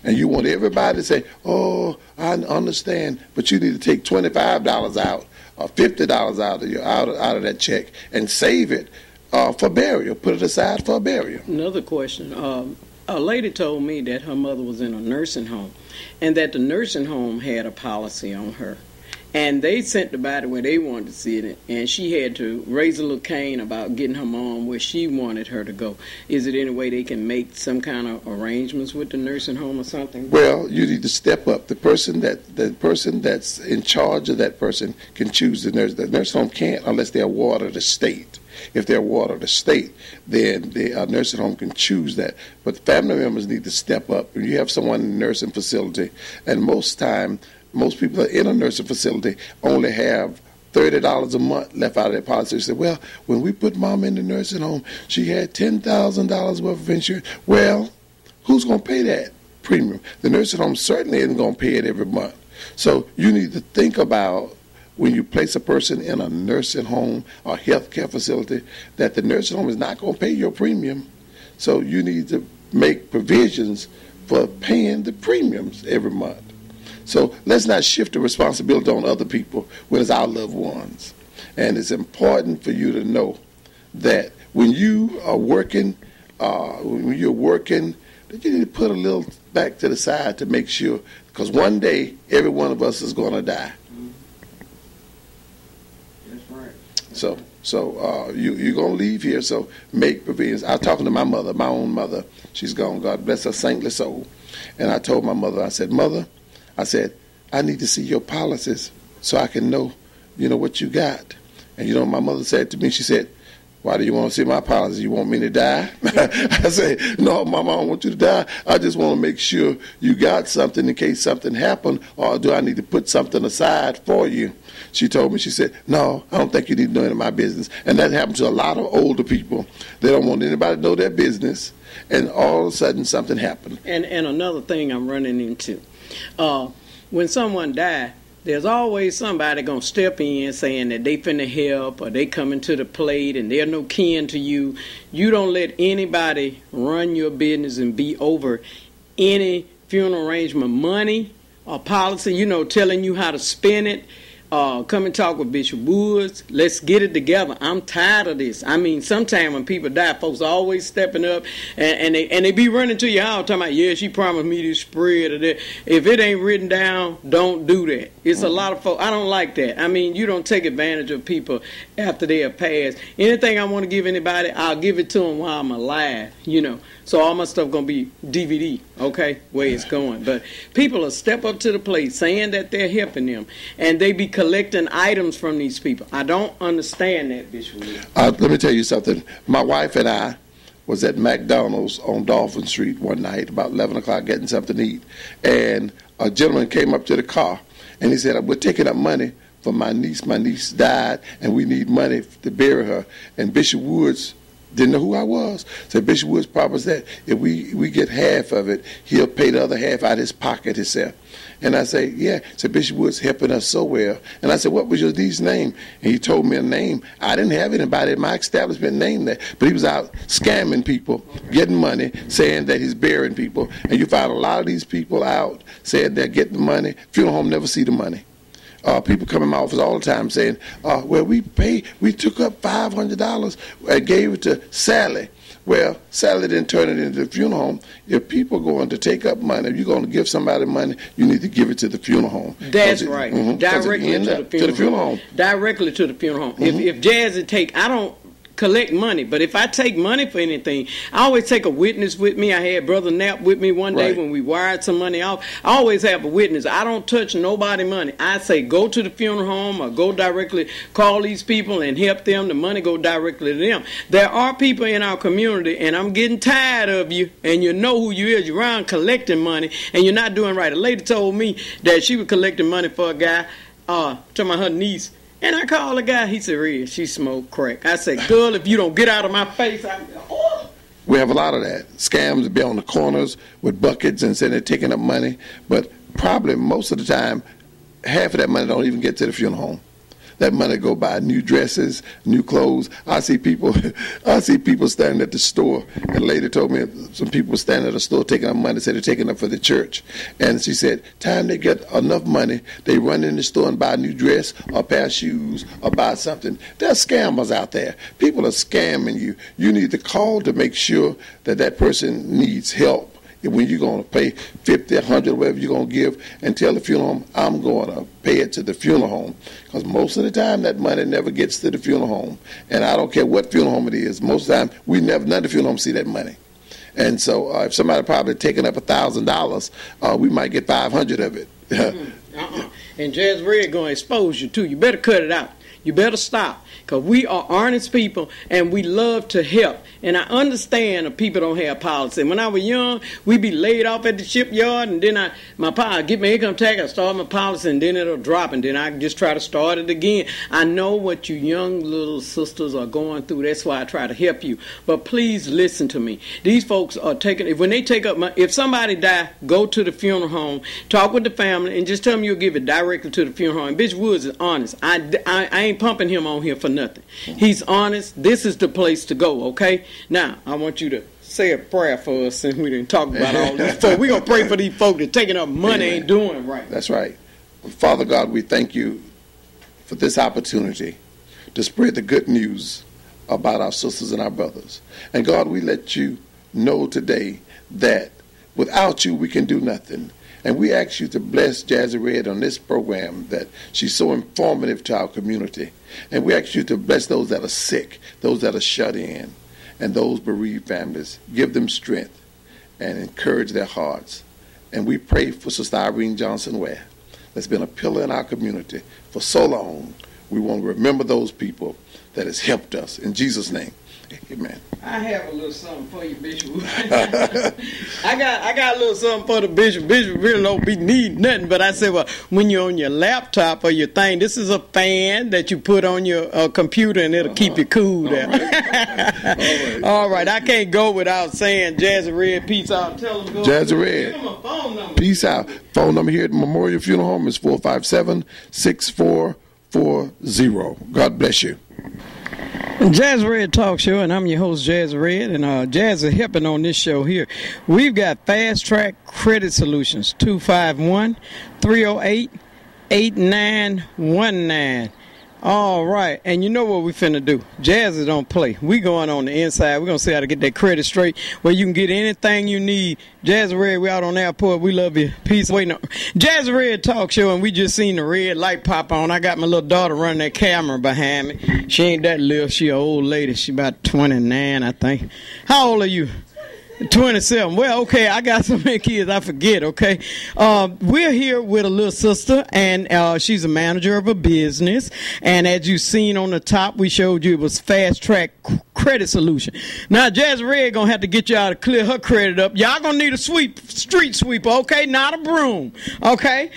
[SPEAKER 9] And you want everybody to say, oh, I understand, but you need to take $25 out or $50 out of that check and save it for burial. Put it aside for burial.
[SPEAKER 1] Another question. A lady told me that her mother was in a nursing home and that the nursing home had a policy on her. And they sent the body where they wanted to see it, and she had to raise a little cane about getting her mom where she wanted her to go. Is it any way they can make some kind of arrangements with the nursing home or something?
[SPEAKER 9] Well, you need to step up. The person that's in charge of that person can choose the nurse. The nursing home can't unless they're ward of the state. If they're ward of the state, then the nursing home can choose that. But the family members need to step up. If you have someone in a nursing facility, and most people that are in a nursing facility only have $30 a month left out of their policy. They say, well, when we put mom in the nursing home, she had $10,000 worth of insurance. Well, who's going to pay that premium? The nursing home certainly isn't going to pay it every month. So you need to think about when you place a person in a nursing home or health care facility that the nursing home is not going to pay your premium. So you need to make provisions for paying the premiums every month. So let's not shift the responsibility on other people when it's our loved ones. And it's important for you to know that when you are working, that you need to put a little back to the side to make sure, because one day every one of us is going to die.
[SPEAKER 1] That's right.
[SPEAKER 9] So you're going to leave here, so make provisions. I was talking to my mother, my own mother. She's gone, God bless her saintly soul. And I told my mother, I said, Mother, I need to see your policies so I can know, what you got. And my mother said to me, she said, why do you want to see my policy? You want me to die? I said, no, Mama, I don't want you to die. I just want to make sure you got something in case something happened, or do I need to put something aside for you? She told me, she said, no, I don't think you need to know any of my business. And that happens to a lot of older people. They don't want anybody to know their business, and all of a sudden something happened.
[SPEAKER 1] And another thing I'm running into, when someone dies, there's always somebody going to step in saying that they finna help or they coming to the plate and they're no kin to you. You don't let anybody run your business and be over any funeral arrangement money or policy, telling you how to spend it. Come and talk with Bishop Woods. Let's get it together. I'm tired of this. I mean, sometimes when people die, folks are always stepping up, and they be running to your house talking about, yeah, she promised me this spread or that. If it ain't written down, don't do that. It's a lot of folks. I don't like that. I mean, you don't take advantage of people after they have passed. Anything I want to give anybody, I'll give it to them while I'm alive, you know. So all my stuff going to be DVD, okay, way it's going. But people will step up to the plate saying that they're helping them, and they be collecting items from these people. I don't understand that, Bishop.
[SPEAKER 9] Let me tell you something. My wife and I was at McDonald's on Dolphin Street one night about 11 o'clock getting something to eat, and a gentleman came up to the car, and he said, we're taking up money for my niece. My niece died, and we need money to bury her. And Bishop Woods didn't know who I was. So Bishop Woods promised that if we get half of it, he'll pay the other half out of his pocket himself. And I say, yeah. So Bishop Woods helping us so well. And I said, what was your niece's name? And he told me a name. I didn't have anybody in my establishment named that. But he was out scamming people, getting money, saying that he's burying people. And you find a lot of these people out saying they're getting the money. Funeral home never see the money. People come in my office all the time saying, well, we took up $500 and gave it to Sally. Well, Sally didn't turn it into the funeral home. If people are going to take up money, if you're going to give somebody money, you need to give it to the funeral home.
[SPEAKER 1] That's right. Directly to the funeral home. Directly to the funeral home. If Jazzy take, I don't collect money, but if I take money for anything, I always take a witness with me. I had Brother Knapp with me one day when we wired some money off. I always have a witness. I don't touch nobody money. I say go to the funeral home or go directly, call these people and help them. The money go directly to them. There are people in our community, and I'm getting tired of you, and you know who you is. You're around collecting money, and you're not doing right. A lady told me that she was collecting money for a guy, to her niece. And I called the guy. He said, Red, she smoked crack. I said, girl, if you don't get out of my face,
[SPEAKER 9] We have a lot of that. Scams be on the corners with buckets and saying they're taking up money. But probably most of the time, half of that money don't even get to the funeral home. That money go buy new dresses, new clothes. I see people standing at the store. And a lady told me some people were standing at the store taking up money, said they're taking up for the church. And she said, time they get enough money, they run in the store and buy a new dress or a pair of shoes or buy something. There's scammers out there. People are scamming you. You need to call to make sure that that person needs help. When you're going to pay $50, $100, whatever you're going to give, and tell the funeral home, I'm going to pay it to the funeral home. Because most of the time, that money never gets to the funeral home. And I don't care what funeral home it is. Most of the time, none of the funeral homes see that money. And so if somebody probably taking up $1,000, we might get 500 of it.
[SPEAKER 1] And Jazz Red going to expose you, too. You better cut it out. You better stop, because we are honest people, and we love to help. And I understand that people don't have policy. When I was young, we'd be laid off at the shipyard, and then my pa get my income tax, I start my policy, and then it'll drop, and then I just try to start it again. I know what you young little sisters are going through. That's why I try to help you. But please listen to me. These folks are when they take up if somebody die, go to the funeral home, talk with the family, and just tell them you'll give it directly to the funeral home. And Bishop Woods is honest. I ain't pumping him on here for nothing. He's honest. This is the place to go, okay? Now, I want you to say a prayer for us, since we didn't talk about all this before. We're going to pray for these folks that taking up money ain't doing right.
[SPEAKER 9] That's right. Father God, we thank you for this opportunity to spread the good news about our sisters and our brothers. And God, we let you know today that without you, we can do nothing. And we ask you to bless Jazzy Red on this program, that she's so informative to our community. And we ask you to bless those that are sick, those that are shut in, and those bereaved families. Give them strength and encourage their hearts. And we pray for Sister Irene Johnson-Ware, that's been a pillar in our community for so long. We want to remember those people that has helped us. In Jesus' name, amen.
[SPEAKER 1] I have a little something for you, Bishop. I got a little something for the Bishop. Bishop really don't be needing nothing, but I said, well, when you're on your laptop or your thing, this is a fan that you put on your computer, and it'll keep you cool there. All right. I can't go without saying Jazzy Red, peace out. Tell them go.
[SPEAKER 9] Jazzy Red, give them a phone number. Peace out. Phone number here at Memorial Funeral Home is 457-6440. God bless you.
[SPEAKER 1] Jazz Red Talk Show, and I'm your host, Jazz Red, and Jazz is helping on this show here. We've got Fast Track Credit Solutions, 251-308 8919. All right, and you know what we finna do? Jazzy don't play. We going on the inside. We're going to see how to get that credit straight where you can get anything you need. Jazzy Red, we out on the airport. We love you. Peace. Waiting on Jazzy Red talk show, and we just seen the red light pop on. I got my little daughter running that camera behind me. She ain't that little. She an old lady. She about 29, I think. How old are you? 27. Well, okay, I got so many kids, I forget, okay? We're here with a little sister, and she's a manager of a business. And as you seen on the top, we showed you it was Fast Track Credit Solution. Now, Jazzy Red going to have to get y'all to clear her credit up. Y'all going to need a street sweeper, okay? Not a broom, okay?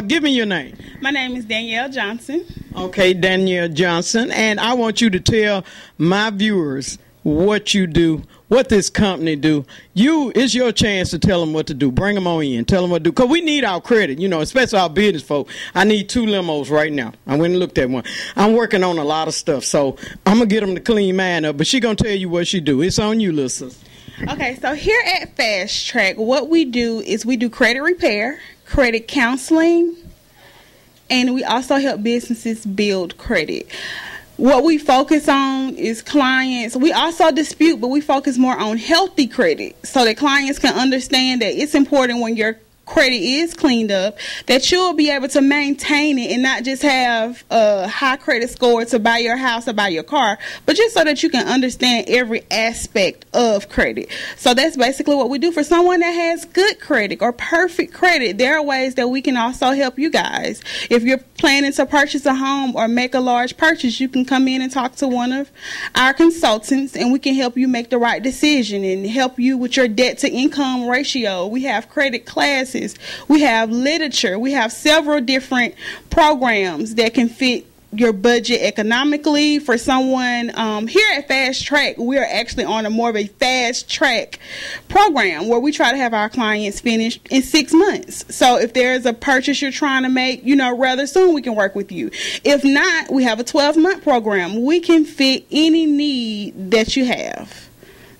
[SPEAKER 1] Give me your name.
[SPEAKER 10] My name is Danielle Johnson.
[SPEAKER 1] Okay, Danielle Johnson. And I want you to tell my viewers what you do, what this company do. It's your chance to tell them what to do. Bring them on in. Tell them what to do. Because we need our credit, especially our business folk. I need 2 limos right now. I went and looked at one. I'm working on a lot of stuff, so I'm going to get them to clean mine up. But she going to tell you what she do. It's on you, little sister.
[SPEAKER 10] Okay, so here at Fast Track, what we do is we do credit repair, credit counseling, and we also help businesses build credit. What we focus on is clients. We also dispute, but we focus more on healthy credit so that clients can understand that it's important when your credit is cleaned up that you'll be able to maintain it and not just have a high credit score to buy your house or buy your car, but just so that you can understand every aspect of credit. So that's basically what we do. For someone that has good credit or perfect credit, there are ways that we can also help you guys. If you're planning to purchase a home or make a large purchase, you can come in and talk to one of our consultants, and we can help you make the right decision and help you with your debt to income ratio. We have credit classes. We have literature. We have several different programs that can fit your budget economically. For someone here at Fast Track, we are actually on a more of a fast track program where we try to have our clients finished in 6 months. So if there's a purchase you're trying to make, rather soon, we can work with you. If not, we have a 12-month program. We can fit any need that you have.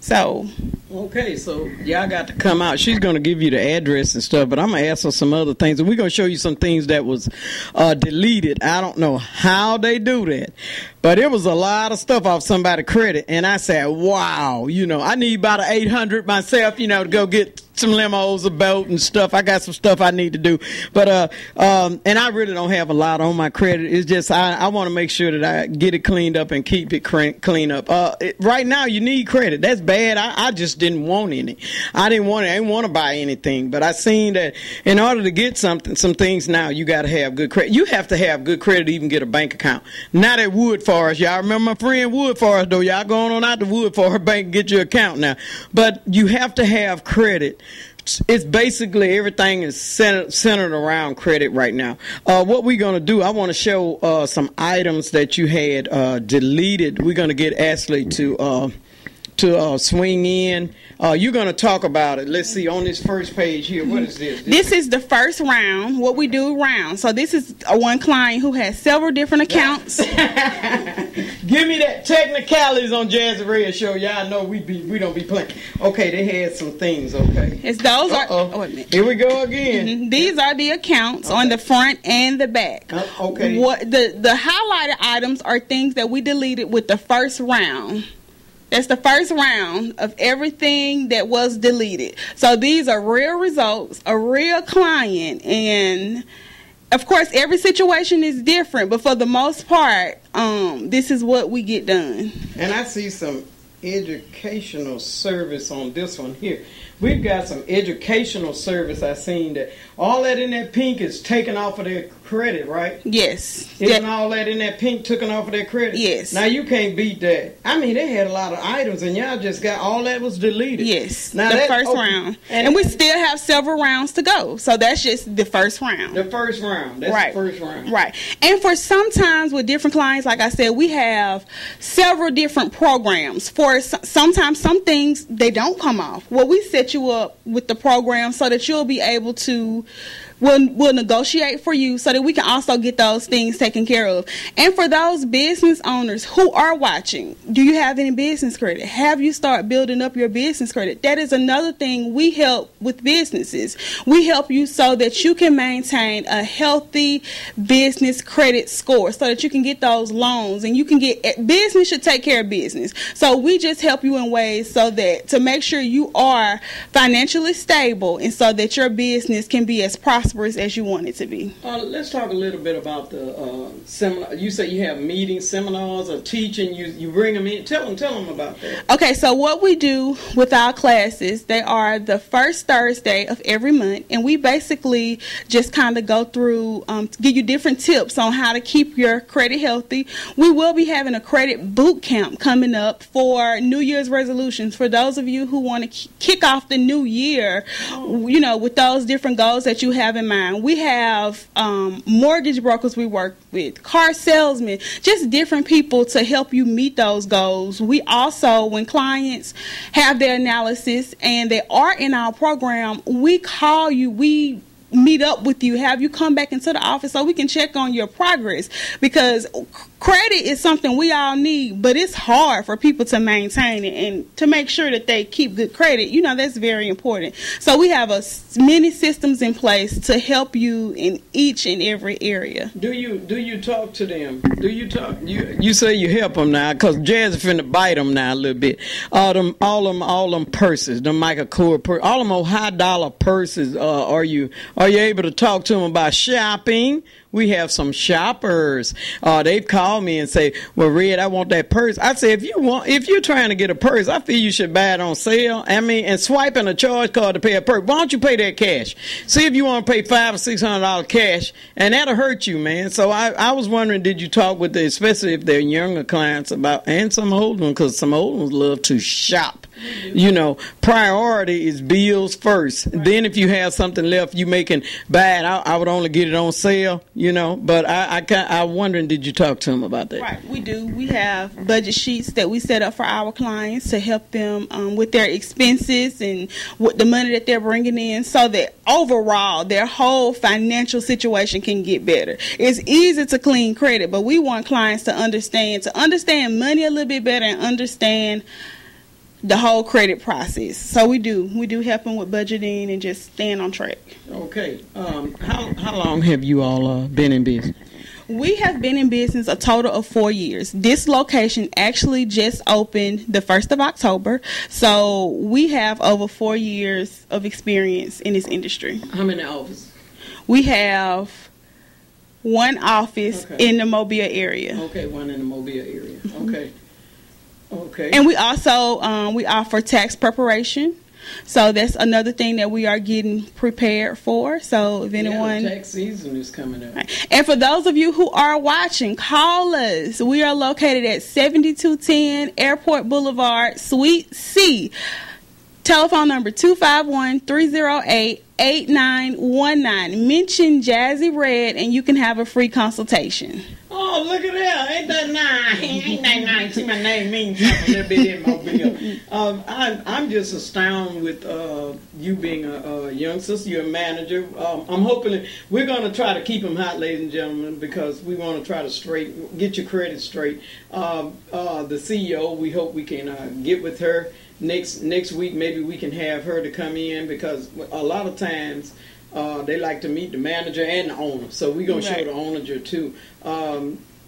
[SPEAKER 10] So
[SPEAKER 1] okay, so y'all got to come out. She's going to give you the address and stuff, but I'm going to ask her some other things, and we're going to show you some things that was deleted. I don't know how they do that, but it was a lot of stuff off somebody's credit, and I said, wow, I need about 800 myself, to go get some limos, a boat, and stuff. I got some stuff I need to do, but and I really don't have a lot on my credit. It's just I want to make sure that I get it cleaned up and keep it clean up. Right now, you need credit. That's bad. I just didn't want any. I didn't want to buy anything, but I seen that in order to get some things now, you got to have good credit. You have to have good credit to even get a bank account. Not at Wood Forest. Y'all remember my friend Wood Forest, though. Y'all going on out to Wood Forest Bank and get your account now. But you have to have credit. It's basically everything is centered around credit right now. What we're going to do, I want to show some items that you had deleted. We're going to get Ashley to swing in. You're going to talk about it. Let's see, on this first page here, what is this?
[SPEAKER 10] This is the first round, what we do round. So this is one client who has several different accounts.
[SPEAKER 1] Give me that technicalities on Jazzy Red Show. Y'all know we don't be playing. Okay, they had some things, okay.
[SPEAKER 10] It's those are, oh, wait a minute.
[SPEAKER 1] Here we go again.
[SPEAKER 10] Mm-hmm. These are the accounts on the front and the back.
[SPEAKER 1] Okay.
[SPEAKER 10] What the highlighted items are things that we deleted with the first round. That's the first round of everything that was deleted. So these are real results, a real client, and of course every situation is different, but for the most part, this is what we get done.
[SPEAKER 1] And I see some educational service on this one here. We've got some educational service. I seen that all that in that pink is taken off of their credit, right?
[SPEAKER 10] Yes.
[SPEAKER 1] Isn't all that in that pink taken off of their credit?
[SPEAKER 10] Yes.
[SPEAKER 1] Now you can't beat that. I mean, they had a lot of items, and y'all just got all that was deleted.
[SPEAKER 10] Yes. Now the first round, and we still have several rounds to go. So that's just the first round.
[SPEAKER 1] The first round. That's
[SPEAKER 10] right.
[SPEAKER 1] The first round.
[SPEAKER 10] Right. And for sometimes with different clients, like I said, we have several different programs. For sometimes some things they don't come off. Well, we set you up with the program so that you'll be able to we'll negotiate for you so that we can also get those things taken care of. And for those business owners who are watching, do you have any business credit? Have you started building up your business credit? That is another thing we help with businesses. We help you so that you can maintain a healthy business credit score so that you can get those loans, and you can get, business should take care of business. So we just help you in ways so that to make sure you are financially stable and so that your business can be as prosperous as you want it to be.
[SPEAKER 1] Let's talk a little bit about the seminar. You say you have meetings, seminars, or teaching. You bring them in. Tell them about that.
[SPEAKER 10] Okay, so what we do with our classes, they are the first Thursday of every month, and we basically just kind of go through, give you different tips on how to keep your credit healthy. We will be having a credit boot camp coming up for New Year's resolutions. For those of you who want to kick off the new year, you know, with those different goals that you have in mind. We have mortgage brokers we work with, car salesmen, just different people to help you meet those goals. We also, when clients have their analysis and they are in our program, we call you, we meet up with you, have you come back into the office so we can check on your progress, because credit is something we all need, but it's hard for people to maintain it and to make sure that they keep good credit. You know, that's very important. So we have many systems in place to help you in each and every area.
[SPEAKER 1] Do you talk to them? Do you talk? You say you help them now, because Jazzy finna bite them now a little bit. All them purses, them Michael Kors purses, all them old high dollar purses. Are you able to talk to them about shopping? We have some shoppers. They've called me and say, "Well, Red, I want that purse." I say, if you're trying to get a purse, I feel you should buy it on sale. I mean, and swiping a charge card to pay a purse. Why don't you pay that cash? See if you want to pay $500 or $600 cash, and that'll hurt you, man. So I was wondering, did you talk with especially if they're younger clients about, and some old ones, because some old ones love to shop. You know, priority is bills first. Right. Then if you have something left, you making bad. I would only get it on sale. You know, but I'm wondering, did you talk to them about that?
[SPEAKER 10] Right, we do. We have budget sheets that we set up for our clients to help them with their expenses and with the money that they're bringing in, so that overall their whole financial situation can get better. It's easy to clean credit, but we want clients to understand money a little bit better and understand the whole credit process. So we do help them with budgeting and just staying on track.
[SPEAKER 1] Okay. How long have you all been in business?
[SPEAKER 10] We have been in business a total of 4 years. This location actually just opened the 1st of October. So we have over 4 years of experience in this industry.
[SPEAKER 1] How many offices?
[SPEAKER 10] We have one office in the Mobile area.
[SPEAKER 1] Okay, one in the Mobile area. Okay. Okay.
[SPEAKER 10] And we also we offer tax preparation, so that's another thing that we are getting prepared for. So if anyone,
[SPEAKER 1] tax season is coming up.
[SPEAKER 10] And for those of you who are watching, call us. We are located at 7210 Airport Boulevard, Suite C. Telephone number 251-308-8919. Mention Jazzy Red and you can have a free consultation.
[SPEAKER 1] Oh, look at that. Ain't that nice? Ain't that nice? See, my name means something a little bit in Mobile. I'm just astounded with you being a young sister. You're a manager. I'm hoping we're going to try to keep them hot, ladies and gentlemen, because we want to try to get your credit straight. The CEO, we hope we can get with her. Next week, maybe we can have her to come in, because a lot of times they like to meet the manager and the owner. So we're going to show the owner too.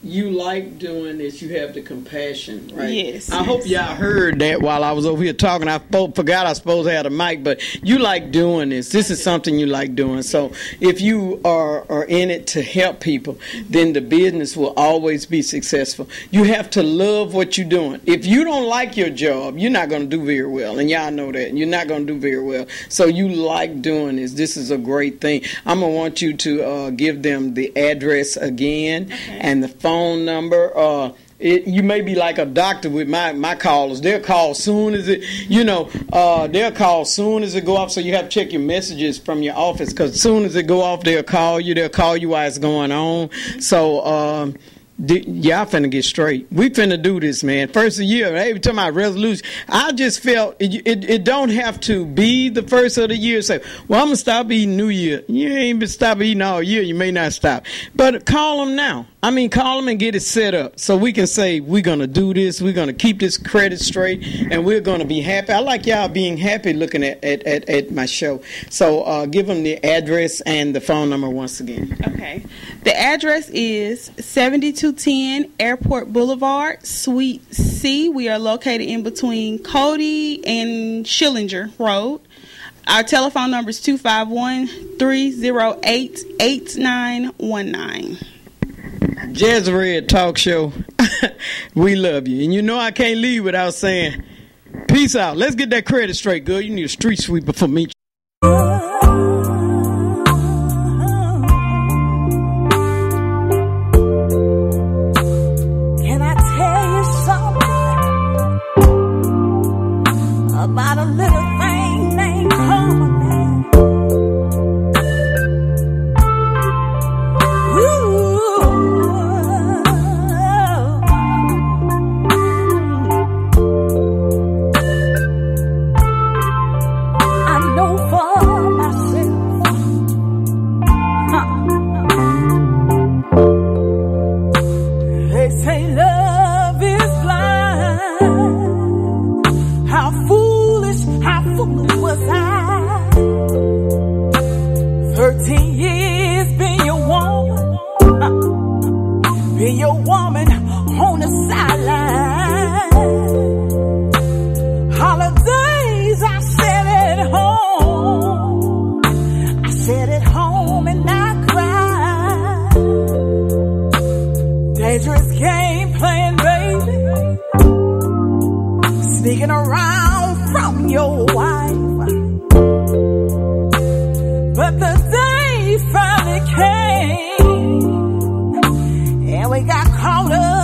[SPEAKER 1] You like doing this. You have the compassion, right?
[SPEAKER 10] Yes.
[SPEAKER 1] I hope y'all heard that while I was over here talking. I forgot I supposed to have a mic, but you like doing this. This is something you like doing. So if you are in it to help people, then the business will always be successful. You have to love what you're doing. If you don't like your job, you're not going to do very well, and y'all know that. You're not going to do very well. So you like doing this. This is a great thing. I'm going to want you to give them the address again and the phone number. You may be like a doctor with my callers. They'll call soon as it, they'll call soon as it go off. So you have to check your messages from your office, because as soon as it go off, they'll call you. They'll call you while it's going on. So y'all finna get straight. We finna do this, man. First of the year, every time I resolution, I just felt it don't have to be the first of the year. Say, well, I'm gonna stop eating New Year. You ain't been stop eating all year. You may not stop, but call them now. I mean, call them and get it set up so we can say we're gonna do this. We're gonna keep this credit straight, and we're gonna be happy. I like y'all being happy looking at my show. So give them the address and the phone number once again.
[SPEAKER 10] Okay, the address is 7210 Airport Boulevard, Suite C. We are located in between Cody and Schillinger Road. Our telephone number is 251-308-8919.
[SPEAKER 1] Jazzy Red Talk Show. We love you. And you know I can't leave without saying, peace out. Let's get that credit straight, girl. You need a street sweeper for me.
[SPEAKER 11] Can I tell you something about a little thing named home? Sneaking around from your wife, but the day finally came and we got caught up.